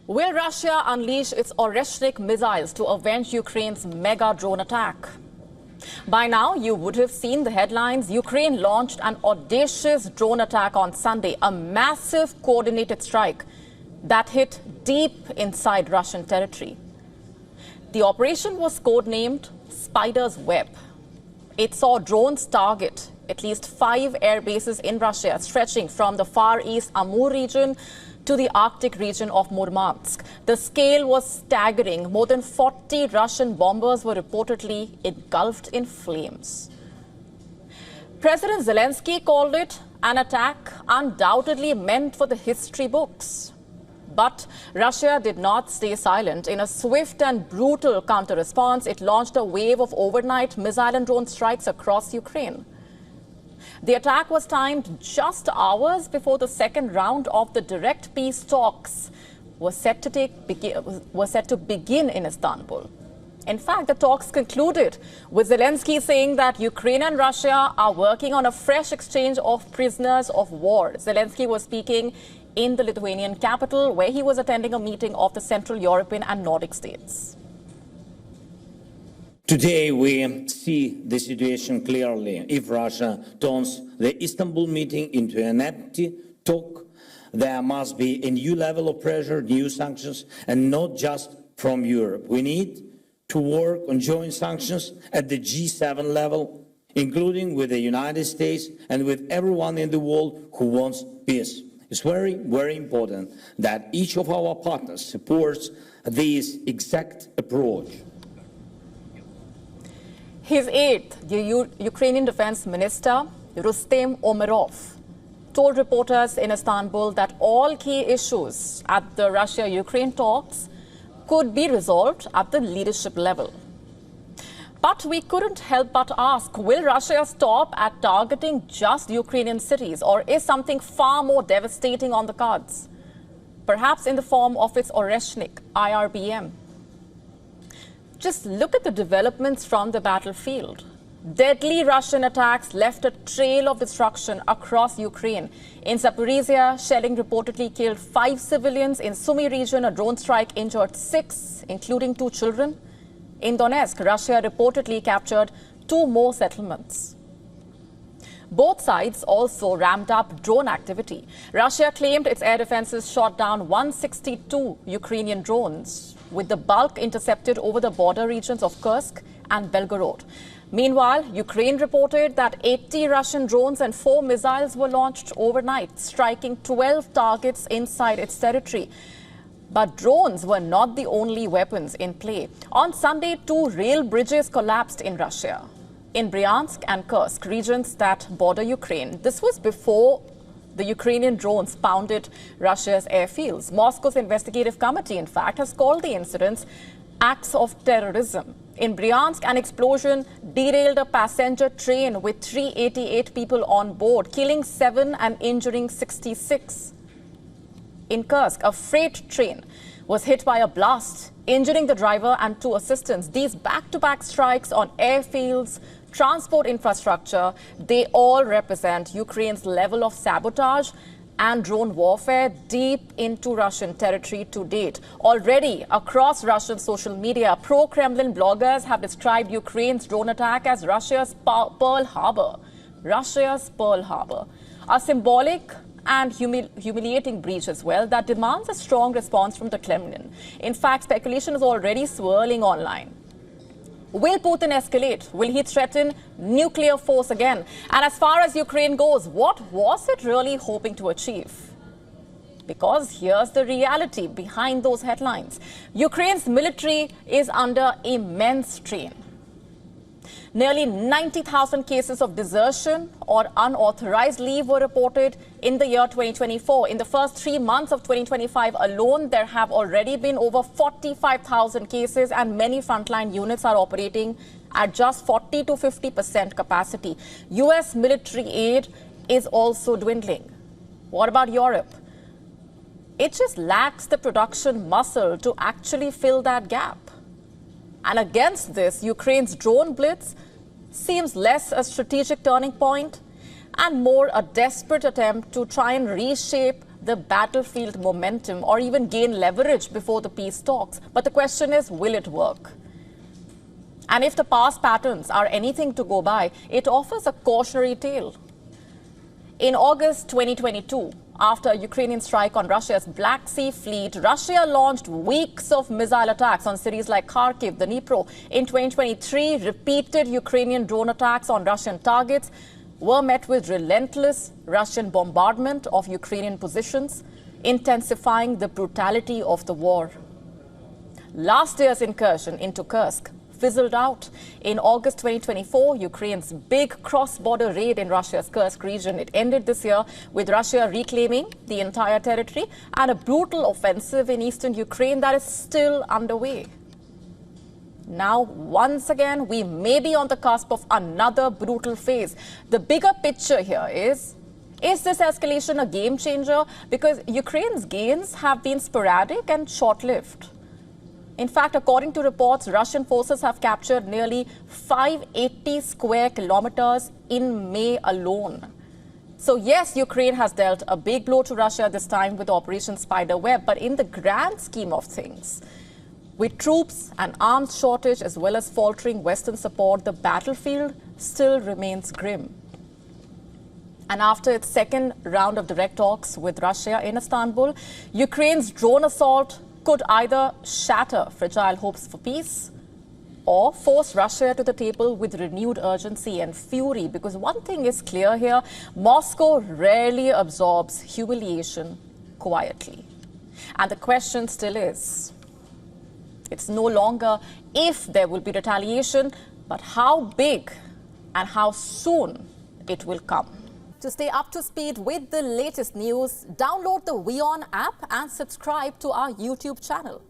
Will Russia unleash its Oreshnik missiles to avenge Ukraine's mega drone attack? By now, you would have seen the headlines. Ukraine launched an audacious drone attack on Sunday, a massive coordinated strike that hit deep inside Russian territory. The operation was codenamed Spiderweb. It saw drones target at least 5 air bases in Russia, stretching from the Far East Amur region to the Arctic region of Murmansk. The scale was staggering. More than 40 Russian bombers were reportedly engulfed in flames. President Zelensky called it an attack undoubtedly meant for the history books. But Russia did not stay silent. In a swift and brutal counter-response, it launched a wave of overnight missile and drone strikes across Ukraine. The attack was timed just hours before the second round of the direct peace talks was set to begin in Istanbul. In fact, the talks concluded with Zelensky saying that Ukraine and Russia are working on a fresh exchange of prisoners of war. Zelensky was speaking in the Lithuanian capital, where he was attending a meeting of the Central European and Nordic states. Today we see the situation clearly. If Russia turns the Istanbul meeting into an empty talk, there must be a new level of pressure, new sanctions, and not just from Europe. We need to work on joint sanctions at the G7 level, including with the United States and with everyone in the world who wants peace. It's very, very important that each of our partners supports this exact approach. His aide, the Ukrainian Defense Minister, Rustem Umerov, told reporters in Istanbul that all key issues at the Russia-Ukraine talks could be resolved at the leadership level. But we couldn't help but ask, will Russia stop at targeting just Ukrainian cities, or is something far more devastating on the cards? Perhaps in the form of its Oreshnik IRBM. Just look at the developments from the battlefield. Deadly Russian attacks left a trail of destruction across Ukraine. In Zaporizhia, shelling reportedly killed 5 civilians. In Sumy region, a drone strike injured 6, including 2 children. In Donetsk, Russia reportedly captured 2 more settlements. Both sides also ramped up drone activity. Russia claimed its air defenses shot down 162 Ukrainian drones, with the bulk intercepted over the border regions of Kursk and Belgorod. Meanwhile, Ukraine reported that 80 Russian drones and 4 missiles were launched overnight, striking 12 targets inside its territory. But drones were not the only weapons in play. On Sunday, 2 rail bridges collapsed in Russia, in Bryansk and Kursk, regions that border Ukraine. This was before the Ukrainian drones pounded Russia's airfields. Moscow's investigative committee, in fact, has called the incidents acts of terrorism. In Bryansk, an explosion derailed a passenger train with 388 people on board, killing 7 and injuring 66. In Kursk, a freight train was hit by a blast, injuring the driver and 2 assistants. These back-to-back strikes on airfields, transport infrastructure, they all represent Ukraine's level of sabotage and drone warfare deep into Russian territory to date. Already, across Russian social media, pro-Kremlin bloggers have described Ukraine's drone attack as Russia's Pearl Harbor. Russia's Pearl Harbor. A symbolic and humiliating breach as well that demands a strong response from the Kremlin. In fact, speculation is already swirling online. Will Putin escalate? Will he threaten nuclear force again? And as far as Ukraine goes, what was it really hoping to achieve? Because here's the reality behind those headlines. Ukraine's military is under immense strain. Nearly 90,000 cases of desertion or unauthorized leave were reported in the year 2024. In the first 3 months of 2025 alone, there have already been over 45,000 cases, and many frontline units are operating at just 40 to 50% capacity. US military aid is also dwindling. What about Europe? It just lacks the production muscle to actually fill that gap. And against this, Ukraine's drone blitz seems less a strategic turning point and more a desperate attempt to try and reshape the battlefield momentum or even gain leverage before the peace talks. But the question is, will it work? And if the past patterns are anything to go by, it offers a cautionary tale. In August 2022, after a Ukrainian strike on Russia's Black Sea fleet, Russia launched weeks of missile attacks on cities like Kharkiv, Dnipro. In 2023, repeated Ukrainian drone attacks on Russian targets were met with relentless Russian bombardment of Ukrainian positions, intensifying the brutality of the war. Last year's incursion into Kursk fizzled out. In August 2024, Ukraine's big cross-border raid in Russia's Kursk region, it ended this year with Russia reclaiming the entire territory and a brutal offensive in eastern Ukraine that is still underway. Now, once again, we may be on the cusp of another brutal phase. The bigger picture here is this escalation a game changer? Because Ukraine's gains have been sporadic and short-lived. In fact, according to reports, Russian forces have captured nearly 580 square kilometers in May alone. So yes, Ukraine has dealt a big blow to Russia this time with Operation Spiderweb, but in the grand scheme of things, with troops and arms shortage as well as faltering Western support, the battlefield still remains grim. And after its second round of direct talks with Russia in Istanbul, Ukraine's drone assault could either shatter fragile hopes for peace or force Russia to the table with renewed urgency and fury. Because one thing is clear here, Moscow rarely absorbs humiliation quietly. And the question still is, it's no longer if there will be retaliation, but how big and how soon it will come. To stay up to speed with the latest news, download the WION app and subscribe to our YouTube channel.